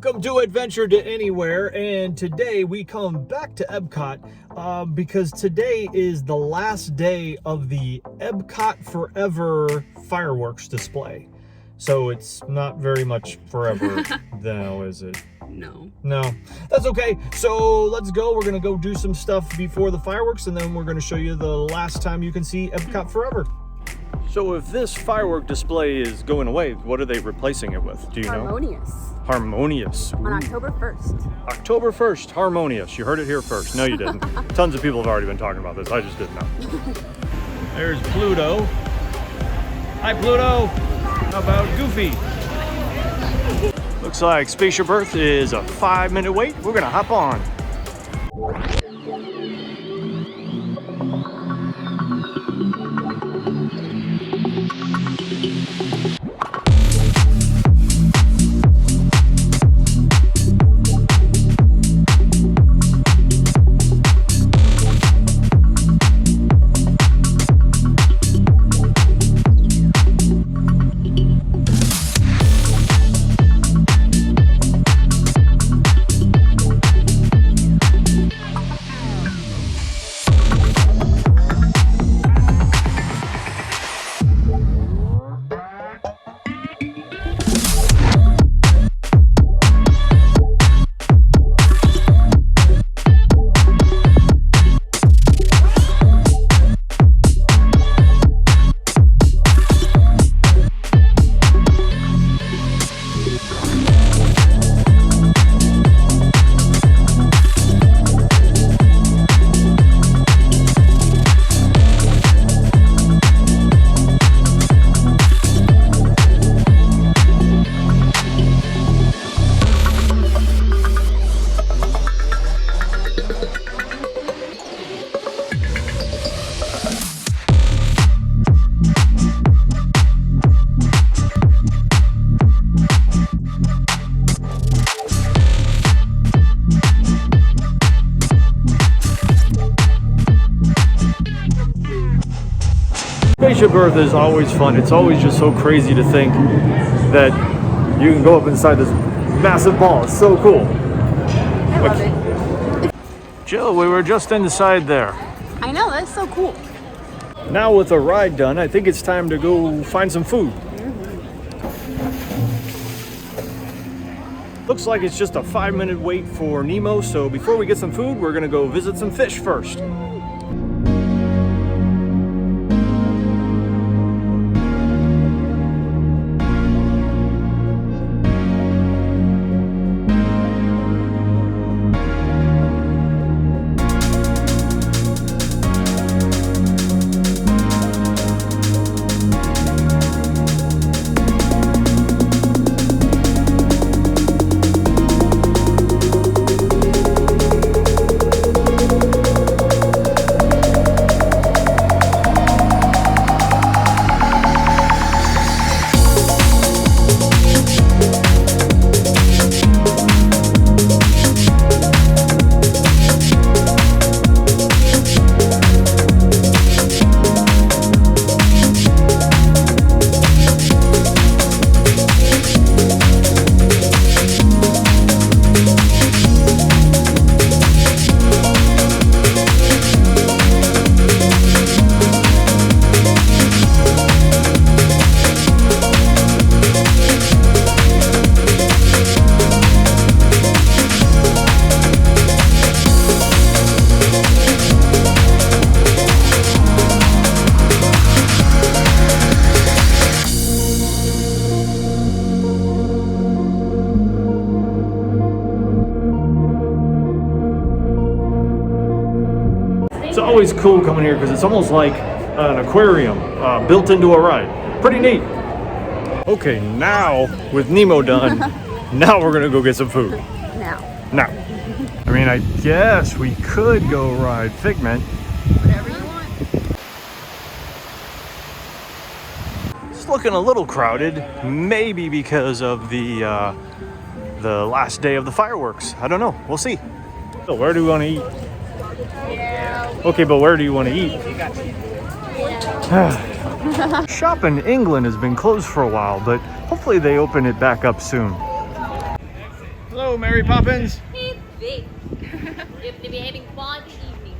Welcome to Adventure to Anywhere, and today we come back to EPCOT because today is the last day of the EPCOT Forever Fireworks Display. So it's not very much forever now, is it? No. No, that's okay. So let's go. We're gonna go do some stuff before the fireworks, and then we're gonna show you the last time you can see EPCOT Forever. So if this firework display is going away, what are they replacing it with? Do you know? Harmonious. Harmonious. On October 1st. October 1st, Harmonious. You heard it here first. No, you didn't. Tons of people have already been talking about this. I just didn't know. There's Pluto. Hi, Pluto. How about Goofy? Looks like Spaceship Earth is a 5-minute wait. We're gonna hop on. Spaceship Earth is always fun. It's always just so crazy to think that you can go up inside this massive ball. It's so cool. I love it. Jill, we were just inside there. I know, that's so cool. Now with the ride done, I think it's time to go find some food. Looks like it's just a 5-minute wait for Nemo, so before we get some food, we're gonna go visit some fish first. It's always cool coming here because it's almost like an aquarium built into a ride. Pretty neat. Okay, now with Nemo done, now we're gonna go get some food. Now. I mean, I guess we could go ride Figment. Whatever you want. It's looking a little crowded, maybe because of the last day of the fireworks. I don't know. We'll see. So where do we want to eat? Okay, but where do you want to eat? Shop in England has been closed for a while, but hopefully they open it back up soon. Hello, Mary Poppins. Hey, big. You have to be having quality evening.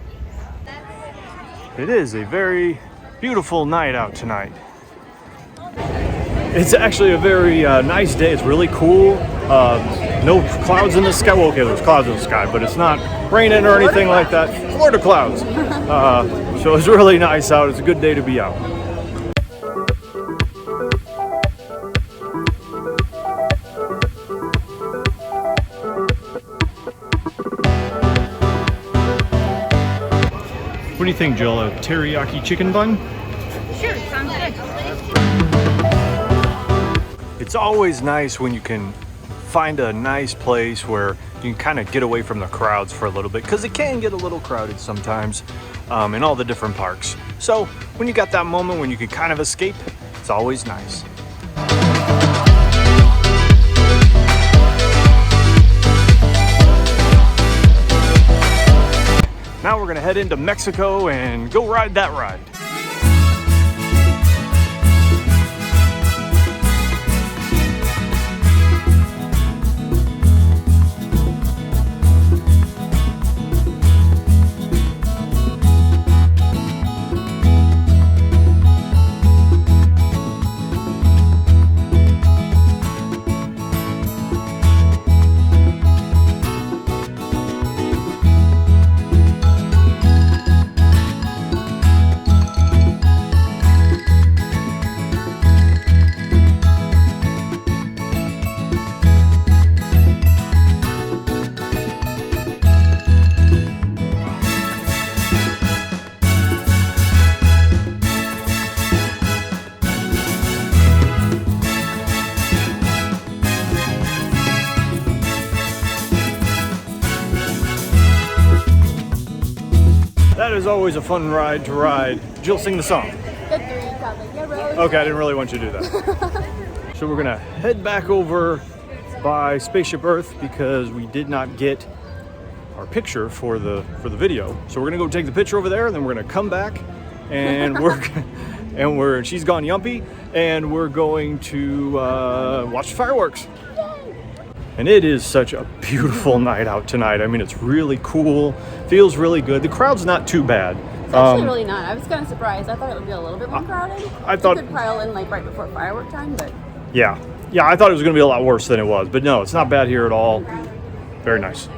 It is a very beautiful night out tonight. It's actually a very nice day. It's really cool. No clouds in the sky. Well, okay, there's clouds in the sky, but it's not raining or anything like that. Florida clouds. So it's really nice out. It's a good day to be out. What do you think, Jill? A teriyaki chicken bun? Sure, sounds good. It's always nice when you can find a nice place where you can kind of get away from the crowds for a little bit, because it can get a little crowded sometimes in all the different parks. So when you got that moment when you can kind of escape, it's always nice. Now we're gonna head into Mexico and go ride that ride. That is always a fun ride to ride. Jill, sing the song. The three caballeros. Okay, I didn't really want you to do that. So we're gonna head back over by Spaceship Earth because we did not get our picture for the video. So we're gonna go take the picture over there, and then we're gonna come back, and she's gone yumpy, and we're going to watch the fireworks. And it is such a beautiful night out tonight. I mean, it's really cool, feels really good. The crowd's not too bad. It's actually really not. I was kind of surprised. I thought it would be a little bit more crowded. I thought you could pile in like right before firework time, but yeah, I thought it was gonna be a lot worse than it was, but no, it's not bad here at all. Very nice.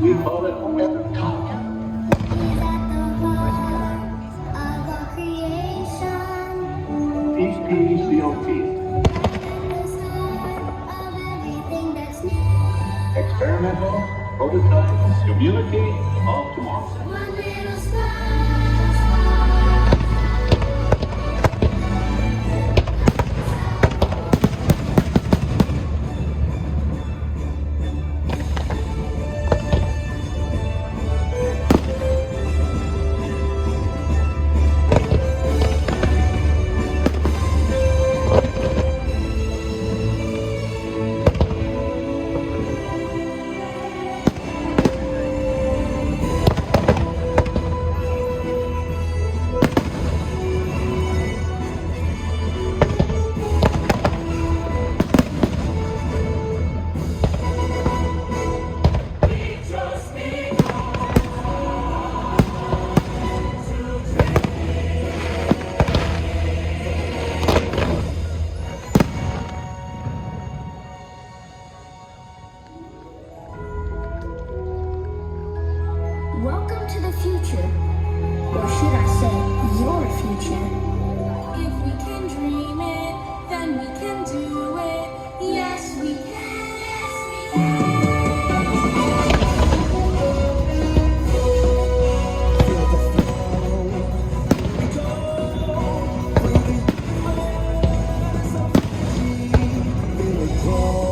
We call it EPCOT. EPCOT. Experimental prototype community of tomorrow. Welcome to the future, or should I say, your future. If we can dream it, then we can do it. Yes, we can. Yes, we can. Feel the flow. We go. Feel it grow.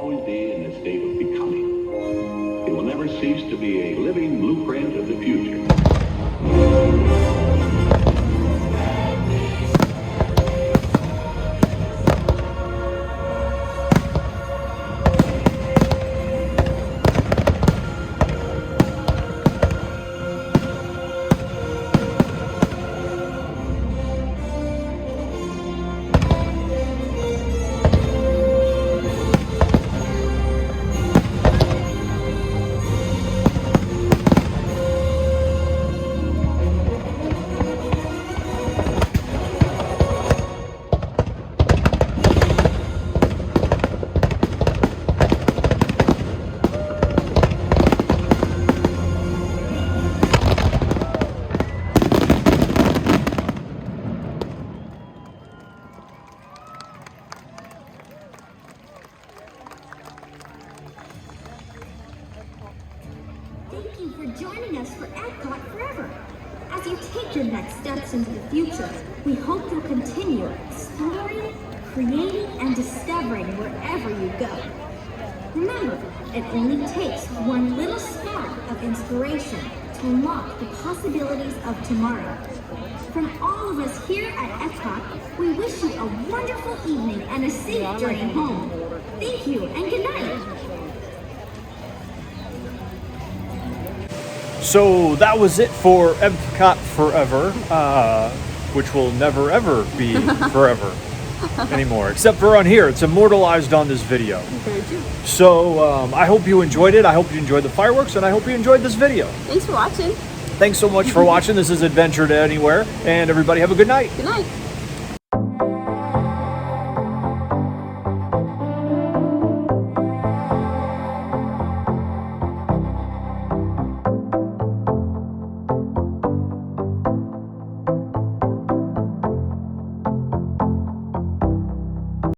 always be in a state of becoming. It will never cease to be a living blueprint of the future. Thank you for joining us for EPCOT Forever. As you take your next steps into the future, we hope you'll continue exploring, creating, and discovering wherever you go. Remember, it only takes one little spark of inspiration to unlock the possibilities of tomorrow. From all of us here at EPCOT, we wish you a wonderful evening and a safe journey home. Thank you and good night. So that was it for EPCOT Forever, which will never ever be forever anymore, except for on here. It's immortalized on this video. So I hope you enjoyed it. I hope you enjoyed the fireworks, and I hope you enjoyed this video. Thanks for watching. Thanks so much for watching. This is Adventure to Anywhere, and everybody have a good night. Good night.